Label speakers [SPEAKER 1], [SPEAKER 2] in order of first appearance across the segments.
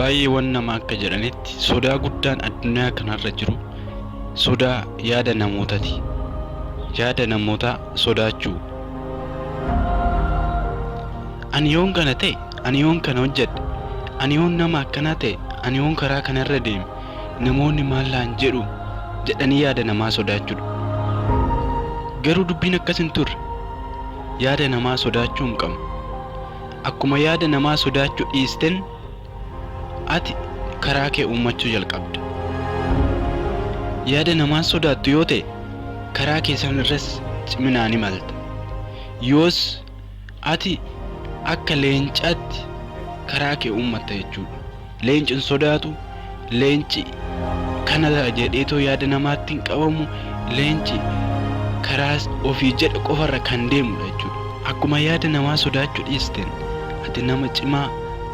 [SPEAKER 1] baay'eewwan nama akka jedhanitti sodaa guddaan addunyaa kanarra jiru sodaa yaada namootaati. Yaada namootaa sodaachuu. Ani yoon kana ta'e, ani yoon kana hojjedhe, ani yoon nama akkanaa ta'e, ani yoon karaa kanarra deeme, namoonni maal laan jedhu jedhanii yaada namaa sodaachuudha. Garuu dubbiin akkas hin turre. Yaada namaa sodaachuu hin qabnu. Akkuma yaada namaa sodaachuu dhiisten ati karaa kee uummachuu jalqabda. Yaada namaa sodaattu yoo ta'e karaa keessan irras ciminaan imalta. Yoos ati akka leencaatti karaa kee uummatta jechuudha. Leenci hin sodaatu, leenci kana jedheetoo yaada namaatti hin qabamu, leenci karaa ofii jedhe qofarra kan deemudha jechuudha. Akkuma yaada namaa sodaachuu dhiisten ati nama cimaa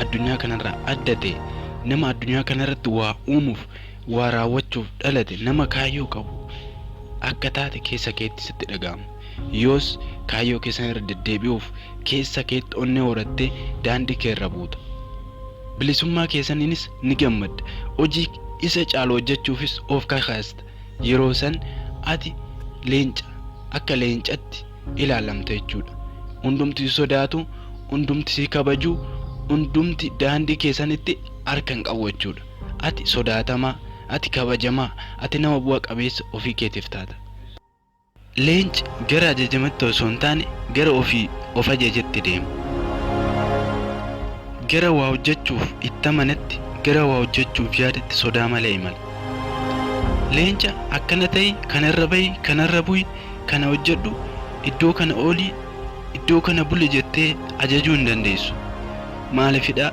[SPEAKER 1] addunyaa kanarraa adda ta'e, nama addunyaa kanarratti waa uumuuf, waa raawwachuuf dhalate, nama kaayyoo qabu akka taate keessa keetti sitti dhaga'ama. Yoos kaayyoo keessan irra deddeebi'uuf keessa keetti onnee horattee daandii kee irra buuta. Bilisummaa keessaniinis ni gammadda. Hojii isa caalu hojjechuufis of kakaasta. Yeroo san ati leenca akka leencatti ilaalamta jechuudha. Hundumti si sodaatu, hundumti si kabaju, hundumti daandii keessanitti harka hin qabu jechuudha. Ati sodaatamaa, ati kabajamaa, ati nama bu'a qabeessa ofii keetiif taata. Leenci gara ajajamatti osoo hin taane gara ofii of ajajetti deema. Gara waa hojjechuuf itti amanatti, gara waa hojjechuuf yaadatti sodaa malee imala. Leenca akkana ta'e, kanarra bahi, kanarra bu'i, kana hojjedhu, iddoo kana ooli, iddoo kana buli jettee ajajuu hin dandeessu. Maaliifidha?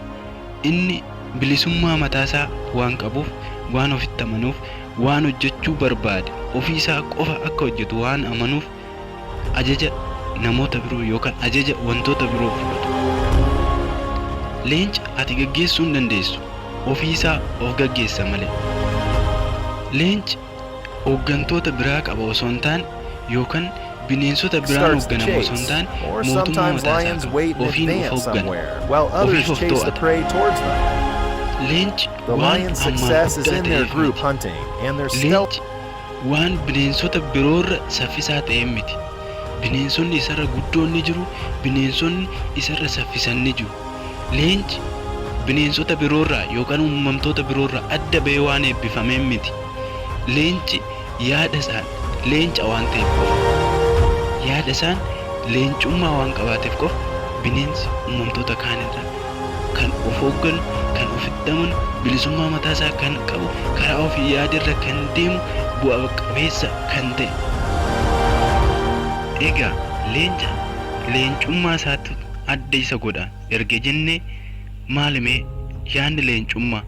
[SPEAKER 1] Inni bilisummaa mataasaa waan qabuuf, waan ofitti amanuuf, waan hojjechuu barbaade ofiisaa qofa akka hojjetu waan amanuuf ajaja namoota biroo yookaan ajaja wantoota biroo fudhatu. Leenca ati gaggeessuu hin dandeessu. Ofiisaa of gaggeessa malee. Leenci hooggantoota biraa qaba osoo hin taane yookaan bineensota biraan hoogganamu osoo hin taane mootummaa mataasaa qaba. Ofiin of hooggana. Ofiif of to'ata. Leenci waan ammaan guddaa ta'eef miti. Leenci waan bineensota biroorra saffisaa ta'e miti. Bineensonni isarra guddoon ni jiru, bineensonni isarra saffisan ni jiru. Leenci bineensota biroorraa yookaan uumamtoota biroorraa adda bahee waan eebbifameen miti. Leenci yaada isaan leenca waan ta'eef qofa. Yaada isaan leencummaa waan qabaateef qofa bineensi uumamtoota kaanirraa kan of hoogganu, kan ofitti amanu, bilisummaa mataasaa kan qabu, karaa ofii yaadirra kan deemu, bu'a qabeessa kan ta'e. Egaa leenca leencummaa isaatti adda isa godha erga jennee maalimee yaadni leencummaa?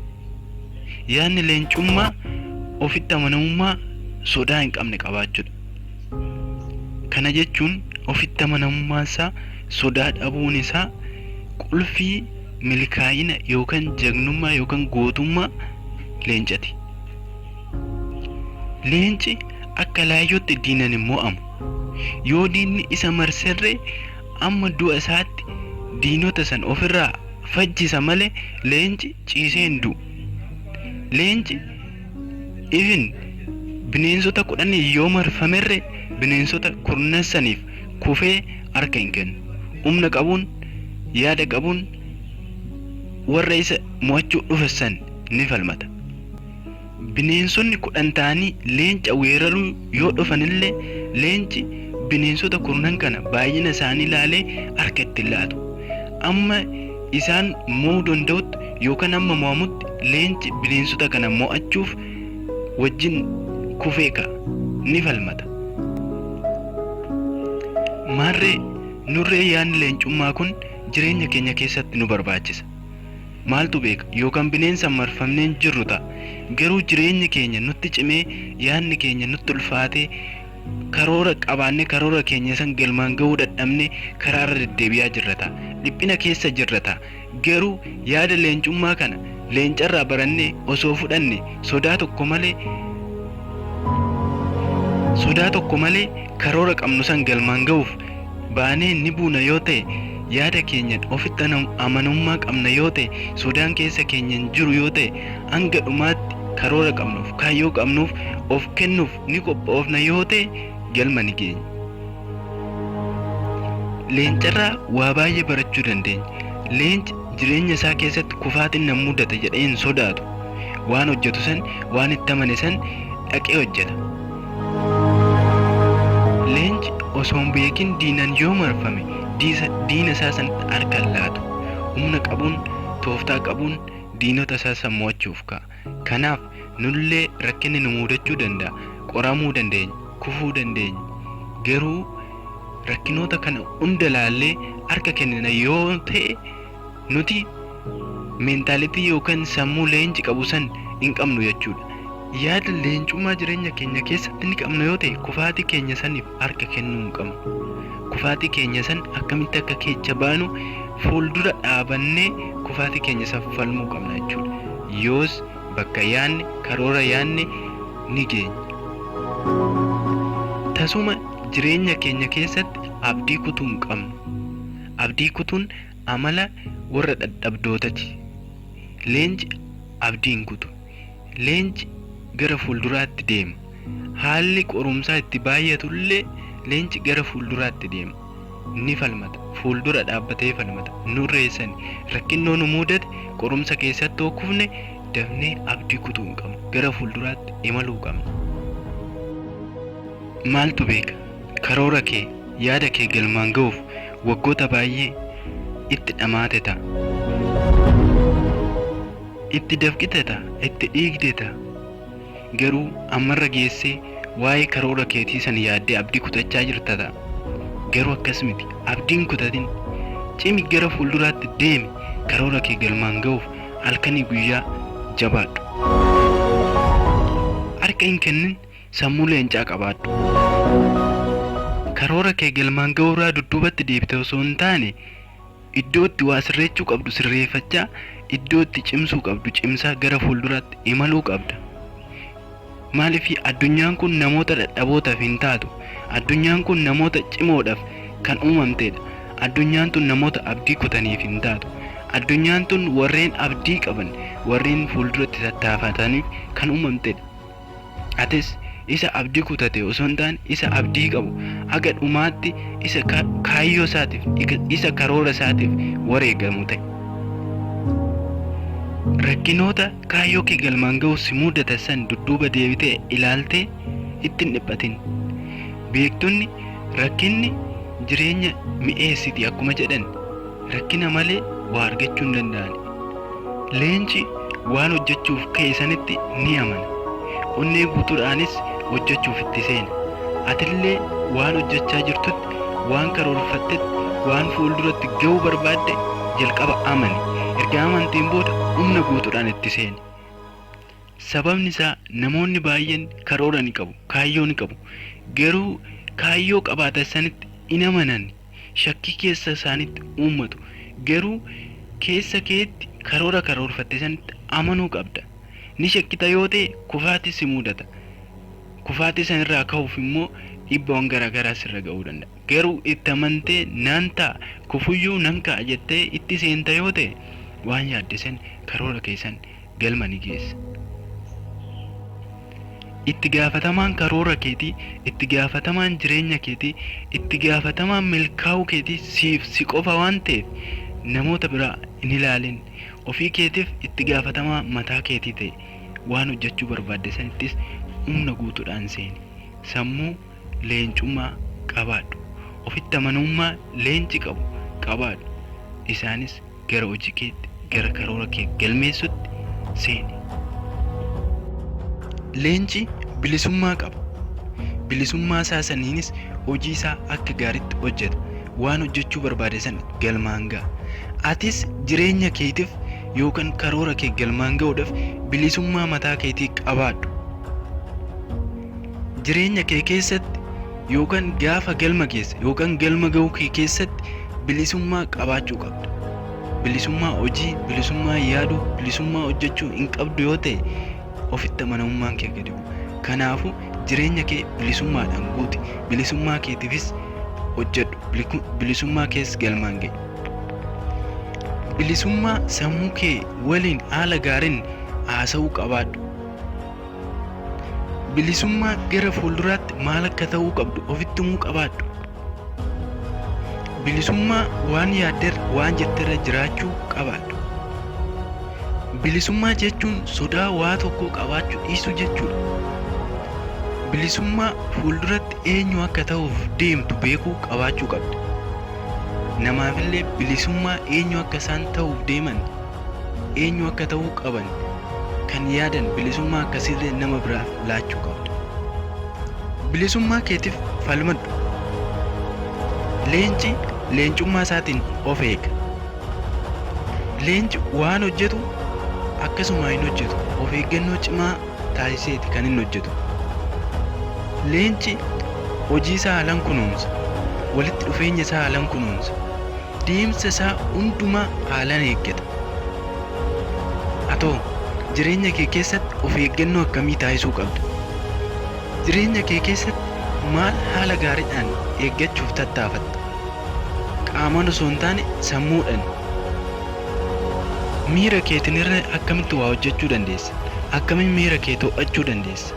[SPEAKER 1] Yaadni leencummaa ofitti amanamummaa sodaa hin qabne qabaachuudha. Kana jechuun ofitti amanamummaa isaa sodaa dhabuun isaa qulfii milkaa'ina yookaan jagnummaa yookaan gootummaa leencati. Leenci akka laayyootti diinan hin mo'amu. Yoo diinni isa marserre amma du'a isaatti diinota san ofirraa fajjisa malee leenci ciisee hin du'u. Leenci ifin bineensota 10 yoo marfamerre bineensota 10 kufee harka hin kennu. Humna qabuun, yaada qabuun warra isa mo'achuu dhufessan ni falmata. Bineensonni 10 ta'anii leenca weeraruu yoo dhufanillee leenci bineensota 10 kana baay'ina isaanii ilaalee harka itti laatu. Amma isaan mo'uu danda'utti yookaan amma mo'amutti leenci bineensota kana mo'achuuf wajjin kufee ka'a ni falmata. Maarree nurree yaadni leencummaa kun jireenya keenya keessatti nu barbaachisa. Maaltu beeka yookaan bineensa marfamneen jirru ta'a. Garuu jireenya keenya nutti cimee yaadni keenya nutti ulfaatee karoora qabaannee karoora keenya san galmaan ga'uu dadhabnee karaarra deddeebi'aa jirra ta'a. Dhiphina keessa jirra ta'a. Garuu yaada leencummaa kana leencarraa barannee osoo fudhanne sodaa tokko malee karoora qabnu san galmaan ga'uuf baanee ni buuna yoo ta'e yaada keenyan ofitti amanummaa qabna yoo ta'e, sodaan keessa keenyan jiru yoo ta'e, hanga dhumaatti karoora qabnuuf, kaayyoo qabnuuf, of kennuuf ni qophoofna yoo ta'e galma ni geenya. Leencarraa waa baay'ee barachuu dandeenya. Leenci jireenya isaa keessatti kufaatiin nan mudata jedhee hin sodaatu. Waan hojjetu san, waan itti amane san dhaqee hojjeta. Leenci osoo hin beekin diinaan yoo marfame diina isaa san harka hin laatu. Humna qabuun, tooftaa qabuun diinota isaa mo'achuuf ka'a. Kanaaf nullee rakkinni nu mudachuu danda'a. Qoramuu dandeenya, kufuu dandeenya. Garuu rakkinoota kana hunda laallee harka kennina yoo ta'e nuti meentaalitii yookaan sammuu leenci qabu san hin qabnu jechuudha. Yaada leencummaa jireenya keenya keessatti ni qabna yoo ta'e kufaatii keenya saniif harka kennuu hin qabnu. Kufaatii keenya san akkamitti akka keessa baanu fuuldura dhaabannee kufaatii keenya san falmuu qabna jechuudha. Yoos bakka yaanne, karoora yaanne ni geenya. Tasuma jireenya keenya keessatti abdii kutuu hin qabnu. Abdii kutuun amala warra dadhabdootati. Leenci abdii hin kutu. Leenci gara fuulduraatti deema. Haalli qorumsaa itti baay'atullee leenci gara fuulduraatti deema. Ni falmata. Fuuldura dhaabbatee falmata. Nurreessani rakkinnoo nu mudate qorumsa keessatti hokkufne dafnee abdii kutuu hin qabnu. Gara fuulduraatti imaluu qabna. Maaltu beeka? Karoora kee, yaada kee galmaan ga'uuf waggoota baay'ee itti dhamaate ta'a. Itti dafqite ta'a, itti dhiigde ta'a. Garuu ammarra geessee waa'ee karoora keetii san yaaddee abdii kutachaa jirta ta'a. Garuu akkas miti. Abdiin kutatin. Cimi gara fuulduraatti deemi. Karoora kee galmaan ga'uuf halkanii guyyaa jabaadhu. Harka hin kennin sammuu leencaa qabaadhu. Karoora kee galmaan ga'uuraa dudduubatti deebite osoo hin taane iddootti waa sirreechuu qabdu sirreeffachaa, iddootti cimsuu qabdu cimsaa gara fuulduraatti imaluu qabda. Maaliif addunyaan kun namoota dadhabootaaf hin taatu. Addunyaan kun namoota cimoodhaaf kan uumamtedha. Addunyaan tun namoota abdii kutaniif hin taatu. Addunyaan tun warreen abdii qaban, warreen fuulduratti tattaafataniif kan uumamtedha. Atis isa abdii kutate osoo hin taane isa abdii qabu haga dhumaatti isa kaayyoo isaatiif, isa karoora isaatiif wareegamu ta'e. Rakkinoota kaayyoo kee galmaan ga'u si mudatan san dudduuba deebitee ilaaltee itti hin dhiphatin. Beektonni rakkinni jireenya mi'eessiti akkuma jedhan rakkina malee waa argachuu hin danda'an. Leenci waan hojjechuuf ka'e sanitti ni amana. Onnee guutuudhaanis hojjechuuf itti seena. Atillee waan hojjechaa jirtutti, waan karoorfattetti, waan fuulduratti ga'uu barbaadde jalqaba amani. Erga amanteen booda humna guutuudhaan itti seeni. Sababni isaa namoonni baay'een karoora ni qabu, kaayyoo ni qabu. Garuu kaayyoo qabaatan sanitti hin amanan. Shakkii keessa isaanitti uummatu. Garuu keessa keetti karoora karoorfatte sanitti amanuu qabda. Ni shakkita yoo ta'e kufaatii si mudata. Kufaatii sanirraa ka'uuf immoo dhiibbawwan garaagaraa sirra ga'uu danda'a. Garuu itti amantee nan ta'a, kufuyyuu nan ka'a jettee itti seenta yoo ta'e waan yaadde san karoora keessan galma ni geessa. Itti gaafatamaan karoora keetii, itti gaafatamaan jireenya keetii, itti gaafatamaan milkaa'uu keetii siif si qofa waan ta'eef namoota biraa hin ilaalin. Ofii keetiif itti gaafatamaa mataa keetii ta'e waan hojjechuu barbaadde sanittis humna guutuudhaan seeni. Sammuu leencummaa qabaadhu. Ofitti amanummaa leenci qabu qabaadhu. Isaanis gara hojii keetti, gara karoora kee galmeessutti seeni. Leenci bilisummaa qaba. Bilisummaa isaa saniinis hojii isaa akka gaariitti hojjeta. Waan hojjechuu barbaade san galmaan ga'a. Atis jireenya keetiif yookaan karoora kee galmaan ga'uudhaaf bilisummaa mataa keetii qabaadhu. Jireenya kee keessatti yookaan gaafa galma keessa yookaan galma ga'uu kee keessatti bilisummaa qabaachuu qabda. Bilisummaa hojii, bilisummaa yaaduu, bilisummaa hojjechuu hin qabdu yoo ta'e ofitti amanamummaan kee gadi bu'a. Kanaafuu jireenya kee bilisummaadhaan guuti. Bilisummaa keetiifis hojjedhu. Bilisummaa kees galmaan ga'i. bilisummaa sammuu kee waliin haala gaariin haasa'uu qabaadhu. Bilisummaa gara fuulduraatti maal akka ta'uu qabdu ofitti himuu qabaadhu. Bilisummaa waan yaaddeer waan jetterra jiraachuu qabaadhu. Bilisummaa jechuun sodaa waa tokko qabaachuu dhiisuu jechuudha. Bilisummaa fuulduratti eenyu akka ta'uuf deemtu beekuu qabaachuu qabda. Namaafillee bilisummaa eenyu akka isaan ta'uuf deeman, eenyu akka ta'uu qaban kan yaadan bilisummaa akkasirree nama biraaf laachuu qabda. Bilisummaa keetiif falmadhu. Leenci leencummaa isaatiin of eega. Leenci waan hojjetu akkasuma hin hojjetu. Of eeggannoo cimaa taasiseeti kan inni hojjetu. Leenci hojii isaa haalaan kunuunsa. Walitti dhufeenya isaa haalaan kunuunsa. Deemsa isaa hundumaa haalaan eeggata. Atoo jireenya kee keessatti of eeggannoo akkamii taasisuu qabda? Jireenya kee keessatti maal haala gaariidhaan eeggachuuf tattaafatta? Qaamaan osoo hin taane sammuudhaan. Miira keetiin irra akkamitti waa hojjechuu dandeessa? Akkamiin miira kee to'achuu dandeessa?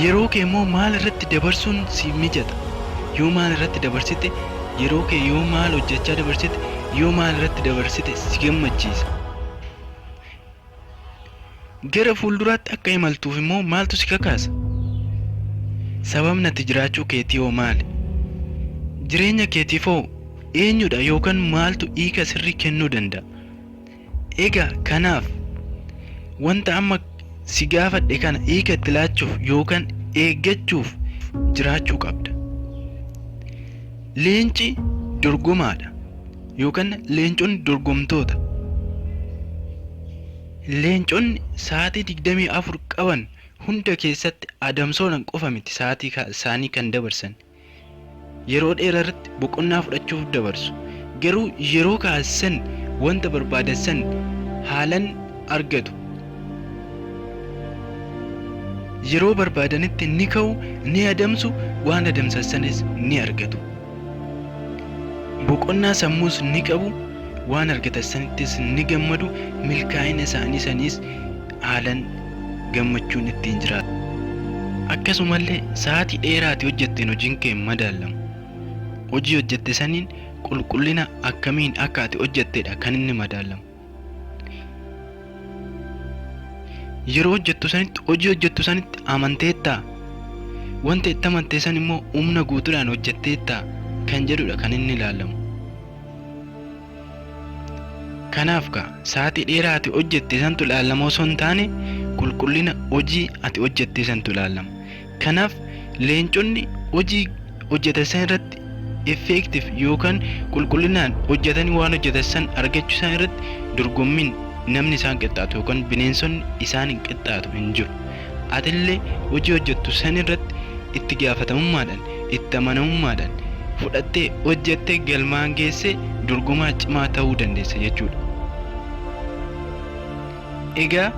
[SPEAKER 1] Yeroo kee immoo maal irratti dabarsuun siif mijata? Yoo maal irratti dabarsite, yeroo kee yoo maal hojjechaa dabarsite, yoo maal irratti dabarsite si gammachiisa? Gara fuulduraatti akka imaltuuf immoo maaltu si kakaasa? Sababni ati jiraachuu keetii hoo maali? Jireenya keetiif hoo eenyudha yookaan maaltu hiika sirrii kennuu danda'a? Egaa kanaaf wanta amma si gaafadhe kana hiika itti laachuuf yookaan eeggachuuf jiraachuu qabda. Leenci dorgomaadha yookaan leenconni dorgomtoota. Leenconni sa'aatii 24 qaban hunda keessatti adamsoodhaan qofa miti sa'aatii isaanii kan dabarsan. Yeroo dheeraatti boqonnaa fudhachuuf dabarsu. Garuu yeroo kaasan wanta barbaadan san haalan argatu. Yeroo barbaadanitti ni ka'u, ni adamsu, waan adamsan sanis ni argatu. Boqonnaa sammuus ni qabu, waan argatan sanittis ni gammadu, milkaa'ina isaanii sanis haalan gammachuun ittiin jiraatu. Akkasumallee sa'aatii dheeraati hojjetteen hojiin kee madaalamu. Hojii hojjette saniin qulqullina akkamiin akka ati hojjettedha kan inni madaalamu. Yeroo hojjettu sanitti hojii hojjettu sanitti amanteettaa? Wanta itti amantee san immoo humna guutuudhaan hojjetteettaa kan jedhudha kan inni ilaalamu. Kanaaf sa'aatii dheeraa ati hojjette santu ilaalama osoo hin taane qulqullina hojii ati hojjette santu ilaalama. Kanaaf leenconni hojii hojjetan san irratti effective yookaan qulqullinaan hojjetanii waan hojjetan san argachuu isaan irratti dorgommiin namni isaan qixxaatu yookaan bineensonni isaan hin qixxaatu hin jiru. Atillee hojii hojjettu san irratti itti gaafatamummaadhaan, itti amanamummaadhaan fudhattee hojjettee galmaan geessee dorgomaa cimaa ta'uu dandeessa jechuudha. Egaa